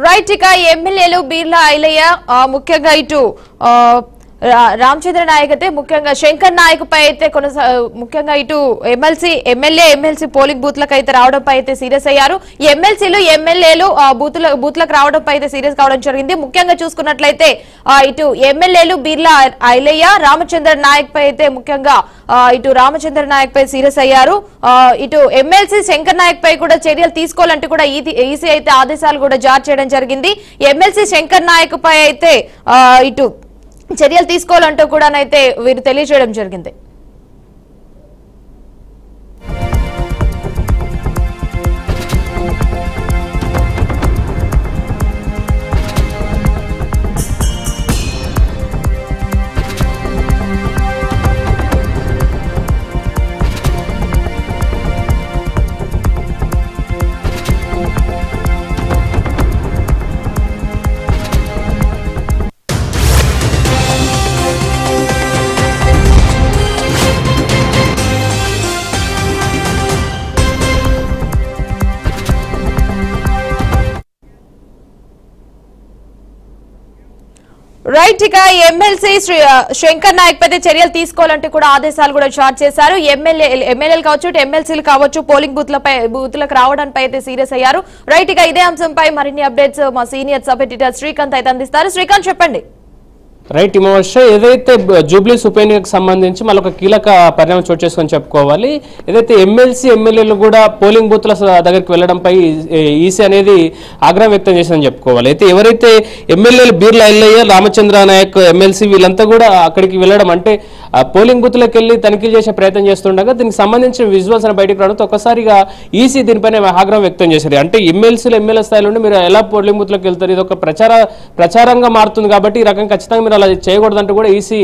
Right ఇక ఎమ్మెల్యేలు బీర్లా ఐలయ్య ముఖ్యంగా ఇటు రామచంద్ర నాయక్ అయితే ముఖ్యంగా శంకర్ నాయక్ పై అయితే ముఖ్యంగా ఇటు ఎమ్మెల్సీ పోలింగ్ బూత్లకు అయితే రావడంపై అయితే సీరియస్ అయ్యారు. ఎమ్మెల్యేలు బూత్లకు రావడంపై అయితే సీరియస్ కావడం జరిగింది. ముఖ్యంగా చూసుకున్నట్లయితే ఇటు ఎమ్మెల్యేలు బీర్లా ఐలయ్య రామచంద్ర నాయక్ పై అయితే ముఖ్యంగా రామచంద్ర నాయక్ పై సీరియస్ అయ్యారు. ఇటు ఎమ్మెల్సీ శంకర్ నాయక్ పై కూడా చర్యలు తీసుకోవాలంటూ కూడా ఈసీ అయితే ఆదేశాలు కూడా జారీ చేయడం జరిగింది. ఎమ్మెల్సీ శంకర్ నాయక్ పై అయితే ఇటు చర్యలు తీసుకోవాలంటూ కూడా అయితే వీరు తెలియజేయడం జరిగింది. రైట్ ఇక ఎమ్మెల్సీ శంకర్ నాయక్ పై చర్యలు తీసుకోవాలంటే కూడా ఆదేశాలు కూడా జారీ చేశారు. ఎమ్మెల్యేలు కావచ్చు ఎమ్మెల్సీలు కావచ్చు పోలింగ్ బూత్లకు రావడానికి అయితే సీరియస్ అయ్యారు. రైట్ ఇక ఇదే అంశంపై మరిన్ని అప్డేట్స్ మా సీనియర్ సబ్ ఎడిటర్ శ్రీకాంత్ అయితే అందిస్తారు. శ్రీకాంత్ చెప్పండి. రైట్ హిమవర్ష, ఏదైతే జూబ్లీస్ ఉప ఎన్నికకు సంబంధించి మళ్ళీ ఒక కీలక పరిణామం చోటు చేసుకొని చెప్పుకోవాలి. ఏదైతే ఎమ్మెల్యేలు కూడా పోలింగ్ బూత్ల దగ్గరికి వెళ్లడంపై ఈసీ అనేది ఆగ్రహం వ్యక్తం చేసిందని చెప్పుకోవాలి. అయితే ఎవరైతే ఎమ్మెల్యేలు బీర్లా ఐలయ్య రామచంద్ర నాయక్ ఎమ్మెల్సీ వీళ్ళంతా కూడా అక్కడికి వెళ్లడం అంటే పోలింగ్ బూత్లకు వెళ్లి తనిఖీలు చేసే ప్రయత్నం చేస్తుండగా దీనికి సంబంధించిన విజువల్స్ బయటకు రావడంతో ఒక్కసారిగా ఈసీ దీనిపైన ఆగ్రహం వ్యక్తం చేశారు. అంటే ఎమ్మెల్యే స్థాయిలో మీరు ఎలా పోలింగ్ బూత్లకు వెళ్తారు, ఇది ఒక ప్రచారంగా మారుతుంది కాబట్టి ఈ రకంగా ఖచ్చితంగా అలా చేయకూడదంటూ కూడా ఈసీ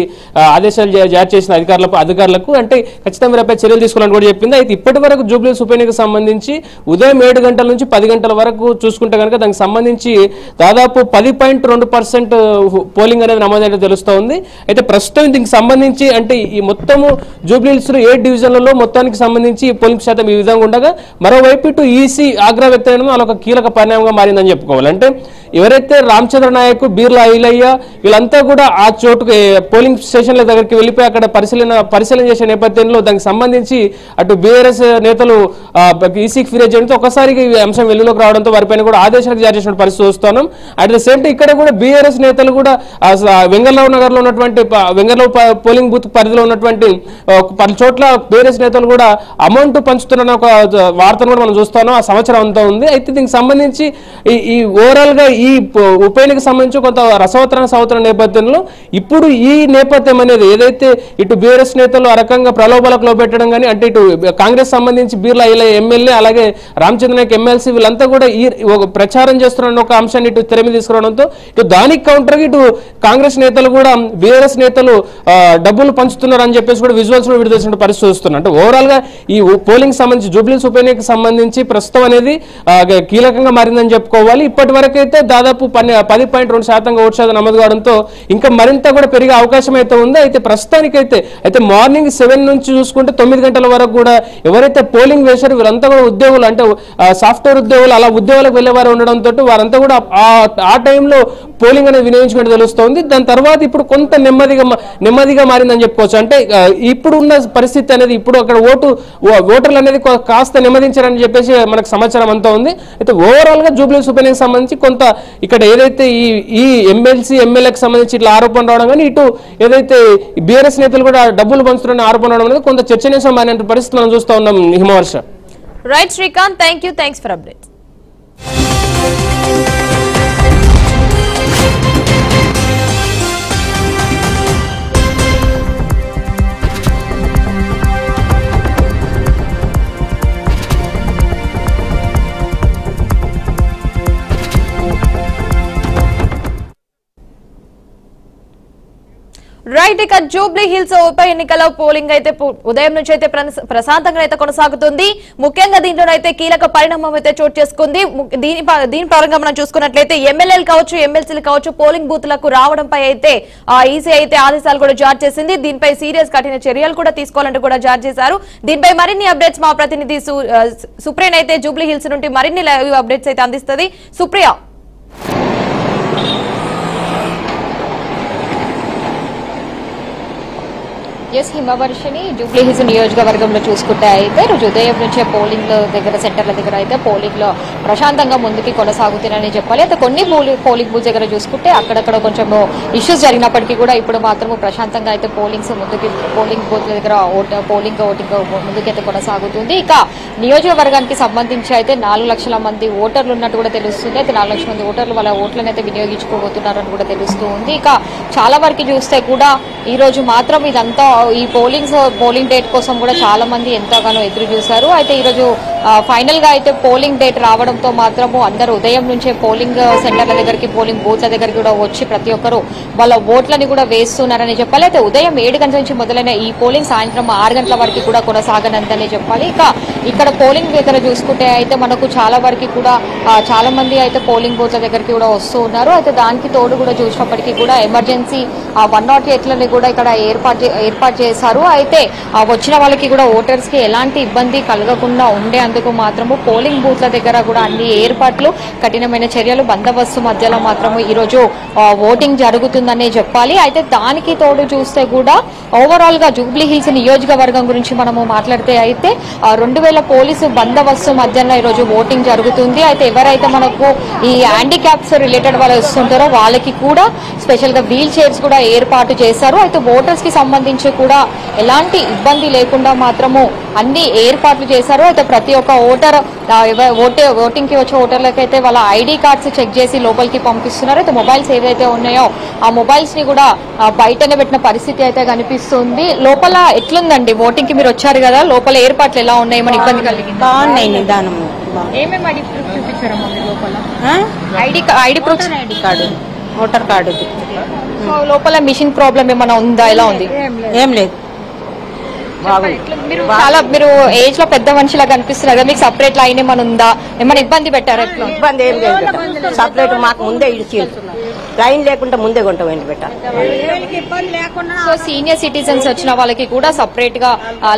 ఆదేశాలు జారీ చేసిన అధికారులకు అంటే ఖచ్చితంగా మీరపై చర్యలు తీసుకోవాలని కూడా చెప్పింది. అయితే ఇప్పటి వరకు జూబ్లీస్ ఉప ఎన్నికకు సంబంధించి ఉదయం 7 గంటల నుంచి 10 గంటల వరకు చూసుకుంటే కనుక దానికి సంబంధించి దాదాపు 10.2% పోలింగ్ అనేది నమోదైనట్టు తెలుస్తోంది. అయితే ప్రస్తుతం దీనికి సంబంధించి అంటే ఈ మొత్తము జూబ్లీస్ 7 డివిజన్లలో మొత్తానికి సంబంధించి పోలింగ్ శాతం ఈ విధంగా ఉండగా మరోవైపు ఇటు ఈసీ ఆగ్రహం వ్యక్తం అదొక కీలక పరిణామంగా మారిందని చెప్పుకోవాలి. అంటే ఎవరైతే రామచంద్ర నాయక్ బీర్లా ఐలయ్య వీళ్ళంతా కూడా ఆ చోటుకు పోలింగ్ స్టేషన్ల దగ్గరికి వెళ్ళిపోయి అక్కడ పరిశీలన చేసే నేపథ్యంలో దానికి సంబంధించి అటు బీఆర్ఎస్ నేతలు ఈసీకి ఫిర్యాదు చేయడంతో ఒకసారిగా ఈ అంశం వెలుగులోకి రావడంతో వారిపైన కూడా ఆదేశాలు జారీ చేసిన పరిస్థితి చూస్తున్నాం. అట్ ద సేమ్ టైం ఇక్కడ కూడా బీఆర్ఎస్ నేతలు కూడా వెంగళరావు నగర్ లో ఉన్నటువంటి వెంగళరావు పోలింగ్ బూత్ పరిధిలో ఉన్నటువంటి పలు చోట్ల బీఆర్ఎస్ నేతలు కూడా అమౌంట్ పంచుతున్న ఒక వార్తను కూడా మనం చూస్తున్నాం. ఆ సంవత్సరం అంతా ఉంది. అయితే దీనికి సంబంధించి ఈ ఓవరాల్ గా ఈ ఉప ఎన్నికకు సంబంధించి కొంత రసవత్తర నేపథ్యంలో ఇప్పుడు ఈ నేపథ్యం అనేది ఏదైతే ఇటు బీఆర్ఎస్ నేతలు ఆ రకంగా ప్రలోభాలకు లోపెట్టడం కానీ అంటే ఇటు కాంగ్రెస్ సంబంధించి బీర్లా ఐలయ్య ఎమ్మెల్యే అలాగే రామచంద్ర నాయక్ ఎమ్మెల్సీ వీళ్ళంతా కూడా ఈ ప్రచారం చేస్తున్న ఒక అంశాన్ని ఇటు తెర మీద తీసుకురావడంతో ఇటు దానికి కౌంటర్ ఇటు కాంగ్రెస్ నేతలు కూడా బీఆర్ఎస్ నేతలు డబ్బులు పంచుతున్నారు అని చెప్పేసి కూడా విజువల్స్ విడుదల చేసిన పరిస్థితి వస్తున్నారు. అంటే ఓవరాల్ గా ఈ పోలింగ్ సంబంధించి జూబ్లీస్ ఉప ఎన్నికకు సంబంధించి ప్రస్తుతం అనేది కీలకంగా మారిందని చెప్పుకోవాలి. ఇప్పటి వరకు అయితే దాదాపు 10.2% ఓటు శాతం నమోదు కావడంతో ఇంకా మరింత కూడా పెరిగే అవకాశం అయితే ఉంది. అయితే ప్రస్తుతానికైతే మార్నింగ్ 7 నుంచి చూసుకుంటే 9 గంటల వరకు కూడా ఎవరైతే పోలింగ్ వేశారో వీరంతా కూడా ఉద్యోగులు అంటే సాఫ్ట్వేర్ ఉద్యోగులు అలా ఉద్యోగాలకు వెళ్లేవారు ఉండడంతో వారంతా కూడా ఆ టైంలో పోలింగ్ అనేది వినియోగించుకుంటూ తెలుస్తోంది. దాని తర్వాత ఇప్పుడు కొంత నెమ్మదిగా మారిందని చెప్పుకోవచ్చు. అంటే ఇప్పుడు ఉన్న పరిస్థితి అనేది ఇప్పుడు అక్కడ ఓటర్లు అనేది కాస్త నెమ్మదించారని చెప్పేసి మనకు సమాచారం అంతా ఉంది. అయితే ఓవరాల్ గా జూబ్లీస్ ఉప ఎన్నికకు సంబంధించి కొంత ఇక్కడ ఏదైతే ఈ ఎమ్మెల్యేకి సంబంధించి ఇట్లా ఆరోపణ రావడం కానీ ఇటు ఏదైతే బీఆర్ఎస్ నేతలు కూడా డబ్బులు పంచుతున్న ఆరోపణ రావడం అనేది కొంత చర్చనీయాంశమైన పరిస్థితి మనం చూస్తూ ఉన్నాం. Himavarsha. Right Srikanth, thanks for update. Right ఇక జూబ్లీ హిల్స్ ఉప ఎన్నికల పోలింగ్ అయితే ఉదయం నుంచి అయితే ప్రశాంతంగా అయితే కొనసాగుతుంది. ముఖ్యంగా దీంట్లోనైతే కీలక పరిణామం అయితే చోటు చేసుకుంది. దీని పరంగా మనం చూసుకున్నట్లయితే ఎమ్మెల్యేలు కావచ్చు ఎమ్మెల్సీలు కావచ్చు పోలింగ్ బూత్లకు రావడంపై అయితే ఈసీ అయితే ఆదేశాలు కూడా జారీ చేసింది. దీనిపై సీరియస్ కఠిన చర్యలు కూడా తీసుకోవాలంటూ కూడా జారీ చేశారు. దీనిపై మరిన్ని అప్డేట్స్ మా ప్రతినిధి సుప్రియన్ అయితే జూబ్లీ హిల్స్ నుండి మరిన్ని లైవ్ అప్డేట్స్ అయితే అందిస్తుంది. సుప్రియ. ఎస్ హిమవర్షిని జూబ్లీ హిల్స్ నియోజకవర్గంలో చూసుకుంటే అయితే రోజు ఉదయం నుంచే పోలింగ్ దగ్గర సెంటర్ల దగ్గర అయితే పోలింగ్ లో ప్రశాంతంగా ముందుకి కొనసాగుతున్నాయని చెప్పాలి. అయితే కొన్ని పోలింగ్ బూత్ దగ్గర చూసుకుంటే అక్కడక్కడ కొంచెం ఇష్యూస్ జరిగినప్పటికీ కూడా ఇప్పుడు మాత్రం ప్రశాంతంగా అయితే పోలింగ్ బూత్ దగ్గర ఓటింగ్ ముందుకైతే కొనసాగుతుంది. ఇక నియోజకవర్గానికి సంబంధించి అయితే 4 లక్షల మంది ఓటర్లు ఉన్నట్టు కూడా తెలుస్తుంది. అయితే 4 లక్షల మంది ఓటర్లు వాళ్ళ ఓట్లను అయితే వినియోగించుకోబోతున్నారని కూడా తెలుస్తూ ఉంది. ఇక చాలా వరకు చూస్తే కూడా ఈ రోజు మాత్రం ఇదంతా ఈ పోలింగ్ డేట్ కోసం కూడా చాలా మంది ఎంతగానో ఎదురు చూశారు. అయితే ఈ రోజు ఫైనల్ గా అయితే పోలింగ్ డేట్ రావడంతో మాత్రము అందరూ ఉదయం నుంచే పోలింగ్ సెంటర్ల దగ్గరికి పోలింగ్ బూత్ల దగ్గరికి కూడా వచ్చి ప్రతి ఒక్కరు వాళ్ళ ఓట్లని కూడా వేస్తున్నారని చెప్పాలి. అయితే ఉదయం 7 గంటల నుంచి మొదలైన ఈ పోలింగ్ సాయంత్రం 6 గంటల వరకు కూడా కొనసాగనందని చెప్పాలి. ఇక ఇక్కడ పోలింగ్ దగ్గర చూసుకుంటే అయితే మనకు చాలా వరకు కూడా చాలా మంది అయితే పోలింగ్ బూత్ల దగ్గరికి కూడా వస్తూ ఉన్నారు. అయితే దానికి తోడు కూడా చూసినప్పటికీ కూడా ఎమర్జెన్సీ 108లని కూడా ఇక్కడ ఏర్పాటు చేశారు. అయితే వచ్చిన వాళ్ళకి కూడా ఓటర్స్ కి ఎలాంటి ఇబ్బంది కలగకుండా ఉండేందుకు మాత్రము పోలింగ్ బూత్ల దగ్గర కూడా అన్ని ఏర్పాట్లు కఠినమైన చర్యలు బందోబస్తు మధ్యలో మాత్రము ఈ రోజు ఓటింగ్ జరుగుతుందనే చెప్పాలి. అయితే దానికి తోడు చూస్తే కూడా ఓవరాల్ గా జూబ్లీ హిల్స్ నియోజకవర్గం గురించి మనము మాట్లాడితే అయితే 2000 పోలీసు బందోబస్తు మధ్యలో ఈ రోజు ఓటింగ్ జరుగుతుంది. అయితే ఎవరైతే మనకు ఈ హ్యాండిక్యాప్స్ రిలేటెడ్ వాళ్ళు వస్తుంటారో వాళ్ళకి కూడా స్పెషల్ గా వీల్ చైర్స్ కూడా ఏర్పాటు చేశారు. అయితే ఓటర్స్ కి సంబంధించి కూడా ఎలాంటి ఇబ్బంది లేకుండా మాత్రము అన్ని ఏర్పాట్లు చేశారు. అయితే ప్రతి ఒక్క ఓటర్ ఓటింగ్ కి వచ్చే ఓటర్లకైతే వాళ్ళ ఐడి కార్డ్స్ చెక్ చేసి లోపలికి పంపిస్తున్నారు. అయితే మొబైల్స్ ఏవైతే ఉన్నాయో ఆ మొబైల్స్ ని కూడా బయటనే పెట్టిన పరిస్థితి అయితే కనిపిస్తుంది. లోపల ఎట్లుందండి ఓటింగ్ కి మీరు వచ్చారు కదా, లోపల ఏర్పాట్లు ఎలా ఉన్నాయి, మన ఇబ్బంది కలిగింది? బాగున్నాయి నిదానము. ఏమేమి ఐడి ప్రూఫ్ చూపించారమ్మా లోపల? ID proof, ID card, voter card. లోపల మిషన్ ప్రాబ్లం ఏమైనా ఉందా, ఎలా ఉంది? ఏం లేదు, మీరు ఏజ్ లో పెద్ద మనిషిలా కనిపిస్తున్నారు కదా, మీకు సపరేట్ లైన్ ఏమైనా ఉందా, ఏమైనా ఇబ్బంది పెట్టారా? ఇబ్బంది ఏం లేదు. సపరేట్ మాకు ముందే ఇచ్చి లైన్ లేకుండా ముందే కొంట పెట్టాలి. సో సీనియర్ సిటిజన్స్ వచ్చిన వాళ్ళకి కూడా సపరేట్ గా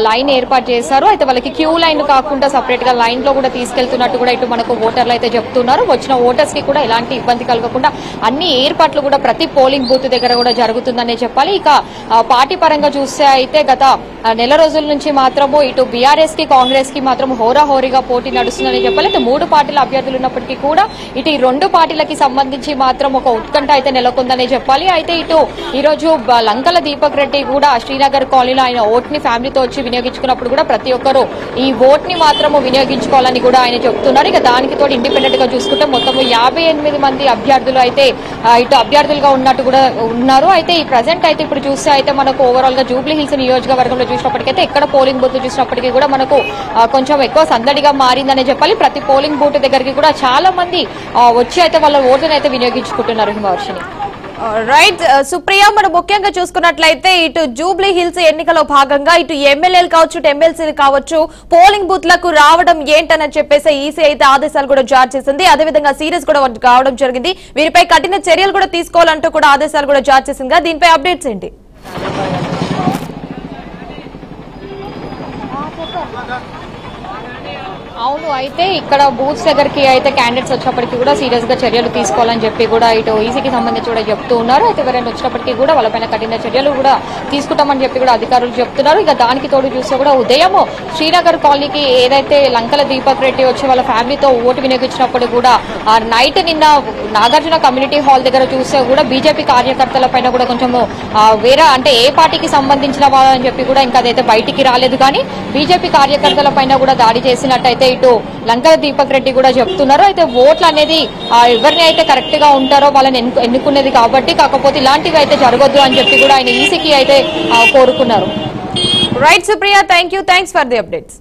లైన్ ఏర్పాటు చేశారు. అయితే వాళ్ళకి క్యూ లైన్ కాకుండా సపరేట్ గా లైన్ లో కూడా తీసుకెళ్తున్నట్టు కూడా ఇటు మనకు ఓటర్లు అయితే చెప్తున్నారు. వచ్చిన ఓటర్స్ కి కూడా ఎలాంటి ఇబ్బంది కలగకుండా అన్ని ఏర్పాట్లు కూడా ప్రతి పోలింగ్ బూత్ దగ్గర కూడా జరుగుతుందనే చెప్పాలి. ఇక పార్టీ పరంగా చూస్తే అయితే గత నెల రోజుల నుంచి మాత్రము ఇటు బీఆర్ఎస్ కి కాంగ్రెస్ కి మాత్రం హోరాహోరీగా పోటీ నడుస్తుందని చెప్పాలి. అయితే 3 పార్టీల అభ్యర్థులు ఉన్నప్పటికీ కూడా ఇటు ఈ 2 పార్టీలకి సంబంధించి మాత్రం ఒక ఉత్కంఠ అయితే నెలకొందని చెప్పాలి. అయితే ఇటు ఈ రోజు లంకల దీపక్ రెడ్డి కూడా శ్రీనగర్ కాలనీలో ఆయన ఓట్ ని ఫ్యామిలీతో వచ్చి వినియోగించుకున్నప్పుడు కూడా ప్రతి ఒక్కరు ఈ ఓట్ ని మాత్రము వినియోగించుకోవాలని కూడా ఆయన చెప్తున్నారు. ఇక దానికి తోడు ఇండిపెండెంట్ గా చూసుకుంటే మొత్తం 58 మంది అభ్యర్థులు అయితే ఇటు అభ్యర్థులుగా ఉన్నట్టు కూడా ఉన్నారు. అయితే ఈ ప్రజెంట్ అయితే ఇప్పుడు చూస్తే అయితే మనకు ఓవరాల్ గా జూబ్లీ హిల్స్ నియోజకవర్గంలో చూసినప్పటికైతే ఎక్కడ పోలింగ్ బూత్ చూసినప్పటికీ కూడా మనకు కొంచెం ఎక్కువ సందడిగా మారిందనే చెప్పాలి. ప్రతి పోలింగ్ బూత్ దగ్గరికి కూడా చాలా మంది వచ్చి అయితే వాళ్ళ ఓట్లను అయితే వినియోగించుకుంటున్నారు. హిమవర్షిని. రైట్ సుప్రియ, మనం ముఖ్యంగా చూసుకున్నట్లయితే ఇటు జూబ్లీ హిల్స్ ఎన్నికలో భాగంగా ఇటు ఎమ్మెల్యేలు కావచ్చు, ఎమ్మెల్సీలు కావచ్చు, పోలింగ్ బూత్ లకు రావడం ఏంటని చెప్పేసి ఈసీ అయితే ఆదేశాలు కూడా జారీ చేసింది. అదేవిధంగా సీరియస్ కూడా కావడం జరిగింది. వీరిపై కఠిన చర్యలు కూడా తీసుకోవాలంటూ కూడా ఆదేశాలు కూడా జారీ చేసింది. దీనిపై అప్డేట్స్ ఏంటి? అవును, అయితే ఇక్కడ బూత్స్ దగ్గరికి అయితే క్యాండిడేట్స్ వచ్చినప్పటికీ కూడా సీరియస్ గా చర్యలు తీసుకోవాలని చెప్పి కూడా ఇటు ఈసీకి సంబంధించి కూడా చెప్తూ ఉన్నారు. అయితే ఎవరైనా వచ్చినప్పటికీ కూడా వాళ్ళపైన కఠిన చర్యలు కూడా తీసుకుంటామని చెప్పి కూడా అధికారులు చెప్తున్నారు. ఇక దానికి తోడు చూస్తే కూడా ఉదయం శ్రీనగర్ కాలనీకి ఏదైతే లంకల దీపక్ రెడ్డి వచ్చి వాళ్ళ ఫ్యామిలీతో ఓటు వినియోగించినప్పుడు కూడా ఆ నైట్ నిన్న నాగార్జున కమ్యూనిటీ హాల్ దగ్గర చూస్తే కూడా బీజేపీ కార్యకర్తల పైన కూడా కొంచెం వేరే అంటే ఏ పార్టీకి సంబంధించిన వాళ్ళని చెప్పి కూడా ఇంకా అదైతే బయటికి రాలేదు. కానీ బీజేపీ కార్యకర్తల పైన కూడా దాడి చేసినట్టయితే ఇటు లంకల దీపక్ రెడ్డి కూడా చెప్తున్నారు. అయితే ఓట్లు అనేది ఎవరిని అయితే కరెక్ట్ గా ఉంటారో వాళ్ళని ఎన్నుకునేది కాబట్టి, కాకపోతే ఇలాంటివి అయితే జరగొద్దు అని చెప్పి కూడా ఆయన ఈసీకి అయితే కోరుకున్నారు. Right Supriya, thanks for the updates.